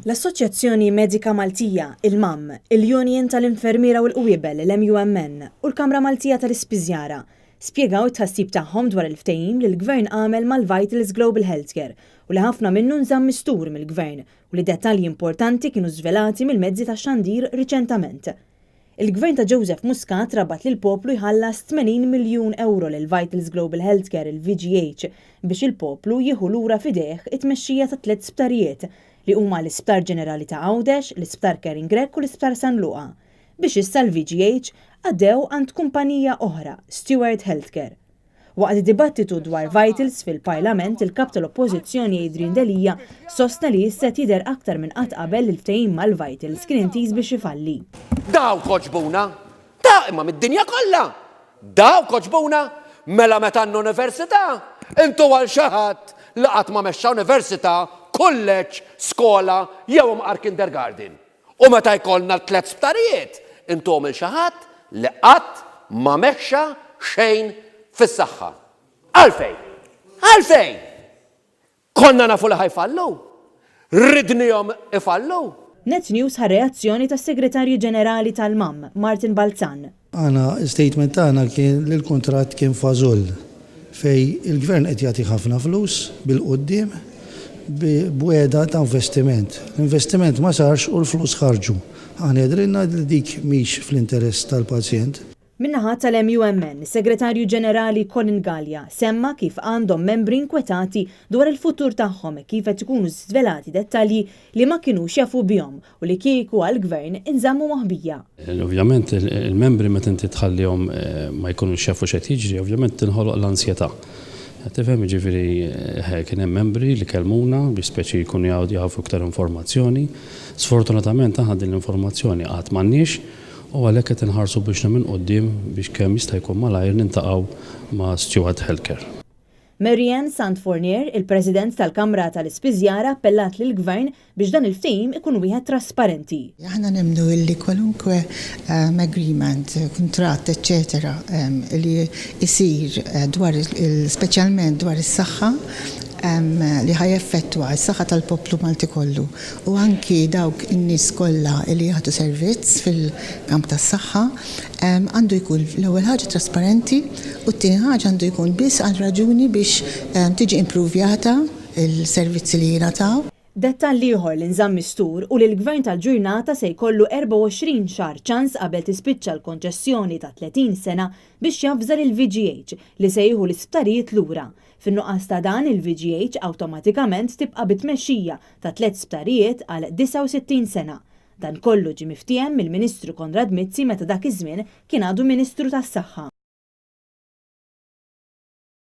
L-Assoċjazzjoni Medika Maltija, il-MAM, il-Union tal-Infermiera u l-Qwiebel, l-MUMN, u l-Kamra Maltija tal-Ispiżjara spjegaw it-tħassib tagħhom dwar il-ftehim li l-Gvern għamel mal-Vitals Global Healthcare u li ħafna minnu nżamm mistur mill-Gvern u li dettalji importanti kienu żvelati mill-mezzi tax-xandir riċentament. Il-Gvern ta' Joseph Muscat rabat lil poplu jħallas 80 miljun euro lil Vitals Global Healthcare il-VGH biex il-poplu jieħu lura fideh it-tmexxija ta' 3 sptarijiet li huma l-Isptar Ġenerali ta' Għawdex, l-Isptar Caring Grek u l-Isptar San Luqa, biex issa l-VGH għaddew għand kumpanija oħra, Stewart Healthcare. Waqt id-dibattitu dwar Vitals fil-Parlament, il-kap tal-Oppożizzjoni Adrian Delija sostna li issa tidher aktar minn qatt qabel il-ftehim mal-Vitals kien intiż biex ifalli. Daw koġbuna, imma mid-dinja kollha. Daw koġbuna, mela meta università, intu għal xi ħadd li qatt ma mexxa università, kolleġġ, skola jew imqar kindergarten. U meta jkollna l-3 sptarijiet, intu għamil xi ħadd li qatt ma mexxa xejn fis-saħħa. Għalfejn? Konna nafu li ħajfallu? Ridnihom ifallu? Net News ħa reazzjoni tas-Segretarju Ġenerali tal-MAM, Martin Balzan. Statement tagħna kien li l-kuntratt kien fażull fej il-Gvern qed jagħti ħafna flus bil-qudiem b'weda ta' investiment. L-investiment ma sarx u l-flus ħarġu. Aħna jedrilna li dik mhix fl-interess tal-pazjent. Min-naħa tal-MUMN, Segretarju Ġenerali Colin Gallia semma kif għandhom membri inkwetati dwar il-futur tagħhom kif qed ikunu żvelati dettalji li ma kinux jafu bihom u li kieku għall-Gvern inżammu moħbija. Ovvjament il-membri meta inti tħallihom ma jkunux jafu x'qed jiġri, ovvjament tinħoloq l-ansjetà. Tifhem jiġifieri kien hemm membri li kellmuna biex speċi jkunu jafu iktar informazzjoni. Sfortunatament aħna din l-informazzjoni qatt m'għandniex u għalhekk qed inħarsu biex minn quddiem biex kemm jista' jkun malajr nintaqgħu ma' Stewart Healthcare. Marianne Santfournier, il-President tal-Kamra tal-Ispiżjara, appellat lill-Gvern biex dan il-ftehim ikun wieħed trasparenti. Aħna nemnu li kwalunkwe agreement, kuntratt, eċetera, li jsir dwar speċjalment dwar is-saħħa li ħajeffettwa s-saħħa tal-poplu Malti kollu u anki dawk in-nies kollha li jagħtu servizz fil-kamp tas-saħħa għandu jkun l-ewwel ħaġa trasparenti u t-tieni ħaġa għandu jkun biss għal raġuni biex tiġi impruvjata il-servizzi li jingħataw. Dettal ieħor li nżamm mistur u li l-Gvern tal-Ġurnata se jkollu 24 xahar ċans qabel tispiċċa l-konċessjoni ta' 30 sena biex jafżal il-VGH li se jieħu l-isptarijiet lura. Fin-nuqqas ta' dan il-VGH awtomatikament tibqa' bit-tmexxija ta' 3 sptarijiet għal 69 sena. Dan kollu ġie miftiem mill-Ministru Konrad Mizzi meta dak iż-żmien kien għadu Ministru tas-Saħħa.